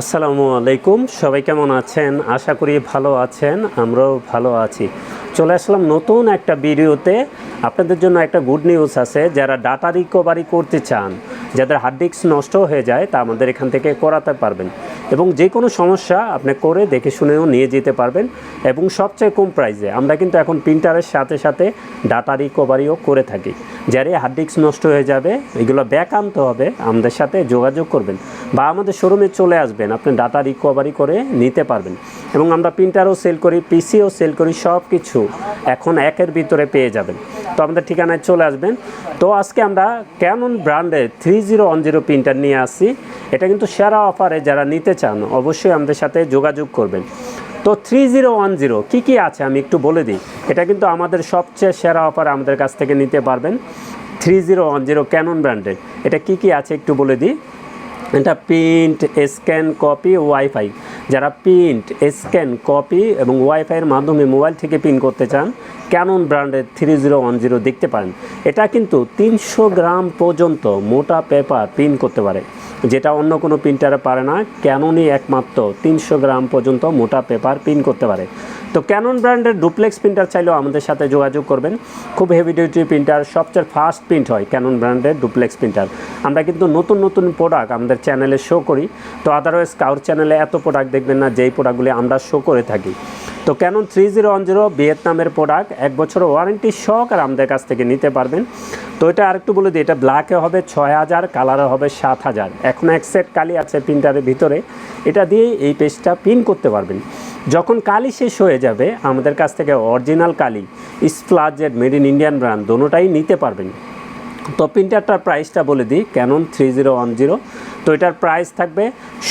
আসসালামু আলাইকুম, সবাই কেমন আছেন? আশা করি ভালো আছেন, আমরাও ভালো আছি। চলে আসলাম নতুন একটা ভিডিওতে। আপনাদের জন্য একটা গুড নিউজ আছে। যারা ডাটা রিকভারি করতে চান, যাদের হার্ড ডিস্ক নষ্ট হয়ে যায়, তা আমাদের এখান থেকে করাতে পারবেন এবং যে কোনো সমস্যা আপনি করে দেখে শুনেও নিয়ে যেতে পারবেন এবং সবচেয়ে কম প্রাইসে। আমরা কিন্তু এখন প্রিন্টারের সাথে সাথে ডাটা রিকভারিও করে থাকি। যারে হার্ড ডিস্ক নষ্ট হয়ে যাবে, এগুলো ব্যাক আনতে হবে, আমাদের সাথে যোগাযোগ করবেন বা আমাদের শোরুমে চলে আসবেন, আপনি ডাটা রিকভারি করে নিতে পারবেন। এবং আমরা প্রিন্টারও সেল করি, পিসিও সেল করি, সব কিছু এখন একের ভিতরে পেয়ে যাবেন। তো আমাদের ঠিকানায় চলে আসবেন। তো আজকে আমরা ক্যানন ব্র্যান্ডের 3010 প্রিন্টার নিয়ে আসছি। এটা কিন্তু সেরা অফারে, যারা নিতে চান অবশ্যই আমাদের সাথে যোগাযোগ করবেন। তো 3010 কী আছে আমি একটু বলে দিই। এটা কিন্তু আমাদের সবচেয়ে সেরা অফার, আমাদের কাছ থেকে নিতে পারবেন 3010 ক্যানন ব্র্যান্ডের। এটা কী আছে একটু বলে দিই। এটা প্রিন্ট, স্ক্যান, কপি, ওয়াইফাই। যারা প্রিন্ট, স্ক্যান, কপি এবং ওয়াইফাইয়ের মাধ্যমে মোবাইল থেকে প্রিন্ট করতে চান, ক্যানন ব্র্যান্ডের 3010 দেখতে পারেন। এটা কিন্তু 300 গ্রাম পর্যন্ত মোটা পেপার প্রিন্ট করতে পারে, যেটা অন্য কোনো প্রিন্টারে পারে না। ক্যাননই একমাত্র 300 গ্রাম পর্যন্ত মোটা পেপার প্রিন্ট করতে পারে। তো ক্যানন ব্র্যান্ডের ডুপ্লেক্স প্রিন্টার চাইলেও আমাদের সাথে যোগাযোগ করবেন। খুব হেভি ডিউটি প্রিন্টার, সবচেয়ে ফাস্ট প্রিন্ট হয় ক্যানন ব্র্যান্ডের ডুপ্লেক্স প্রিন্টার। আমরা কিন্তু নতুন নতুন প্রোডাক্ট আমাদের চ্যানেলে শো করি। তো আদারওয়াইজ কারোর চ্যানেলে এত প্রোডাক্ট দেখবেন না যেই প্রোডাক্টগুলি আমরা শো করে থাকি। তো ক্যানন 3010 ভিয়েতনামের প্রোডাক্ট, 1 বছরের ওয়ারেন্টি সহকারে আমাদের কাছ থেকে নিতে পারবেন। তো এটা আরেকটু বলে দিই, এটা ব্ল্যাকে হবে 6000, কালারে হবে 7000। এখন এক সেট কালি আছে প্রিন্টারের ভিতরে, এটা দিয়ে এই পেজটা প্রিন্ট করতে পারবেন। যখন কালি শেষ হয়ে যাবে, আমাদের কাছ থেকে অরিজিনাল কালি, স্প্লাজেড, মেড ইন ইন্ডিয়ান ব্র্যান্ড দোনোটাই নিতে পারবেন। তো প্রিন্টারটার প্রাইসটা বলে দিই, ক্যানন 3010। তো এটার প্রাইস থাকবে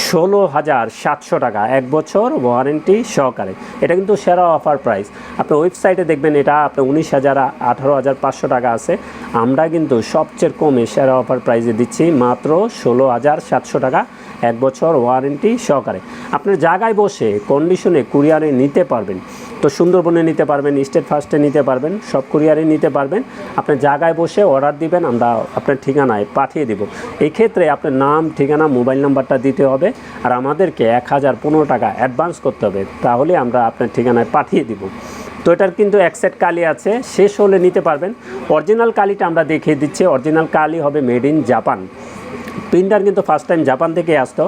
16700 টাকা, 1 বছর ওয়ারেন্টি সহকারে। এটা কিন্তু সেরা অফার প্রাইস। আপনি ওয়েবসাইটে দেখবেন এটা আপনার 19000, 18500 টাকা আছে। আমরা কিন্তু সবচেয়ে কমে সেরা অফার প্রাইসে দিচ্ছি মাত্র 16700 টাকা, 1 বছর ওয়ারেন্টি সহকারে। আপনার জায়গায় বসে কন্ডিশনে কুরিয়ারে নিতে পারবেন। তো সুন্দরবনে নিতে পারবেন, স্টেট ফার্স্টে নিতে পারবেন, সব কুরিয়ারে নিতে পারবেন। আপনার জায়গায় বসে অর্ডার দিবেন, আমরা আপনার ঠিকানায় পাঠিয়ে দেব। এই ক্ষেত্রে আপনার নাম, ঠিকানা, মোবাইল নাম্বারটা দিতে হবে আর আমাদেরকে 1015 টাকা অ্যাডভান্স করতে হবে, তাহলে আমরা আপনার ঠিকানায় পাঠিয়ে দিব। তো এটার কিন্তু এক সেট কালি আছে, শেষ হলে নিতে পারবেন। অরিজিনাল কালিটা আমরা দেখিয়ে দিচ্ছি। অরিজিনাল কালি হবে মেড ইন জাপান। প্রিন্টার কিন্তু ফার্স্ট টাইম জাপান থেকে আসতো,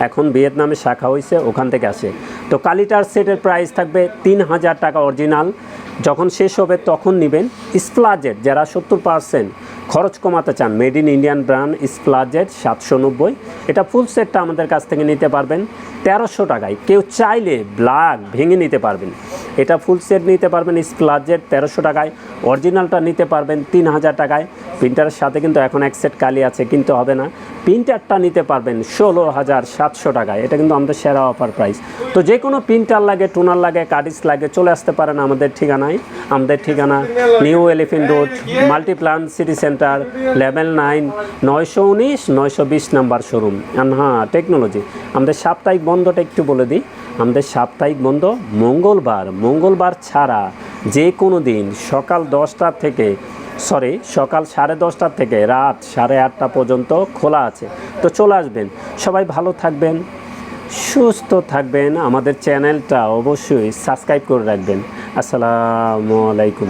এখন ভিয়েতনামে শাখা হয়েছে, ওখান থেকে আসে। তো কালিটার সেটের প্রাইস থাকবে 3000 টাকা অরিজিনাল। যখন শেষ হবে তখন নেবেন। স্প্লাজেড যারা 70% খরচ কমাতে চান, মেড ইন ইন্ডিয়ান ব্র্যান্ড স্প্লাজেড 790। এটা ফুল সেটটা আমাদের কাছ থেকে নিতে পারবেন 1300 টাকায়। কেউ চাইলে ব্ল্যাক ভেঙে নিতে পারবেন। এটা ফুল সেট নিতে পারবেন স্প্লাজেড 1300 টাকায়। অরিজিনালটা নিতে পারবেন 3000 টাকায়। প্রিন্টারের সাথে কিন্তু এখন এক সেট কালি আছে, কিনতে হবে না। প্রিন্টারটা নিতে পারবেন 16700 টাকায়। এটা কিন্তু আমাদের সেরা অফার প্রাইস। তো যে কোনো প্রিন্টার লাগে, টোনার লাগে, কার্ডিস লাগে, চলে আসতে পারেন আমাদের ঠিকানায়। আমাদের ঠিকানা new elephant road, Multiplan city centre, level 9, 919 920 number showroom. হ্যাঁ, টেকনোলজি। আমাদের সাপ্তাহিক বন্ধটা একটু বলে দিই। আমাদের সাপ্তাহিক বন্ধ মঙ্গলবার ছাড়া যে কোনো দিন সকাল 10টা থেকে সকাল 10:30 থেকে রাত 8:30 পর্যন্ত খোলা আছে। তো চলে আসবেন। সবাই ভালো থাকবেন, সুস্থ থাকবেন। আমাদের চ্যানেলটা অবশ্যই সাবস্ক্রাইব করে রাখবেন। আসসালামু আলাইকুম।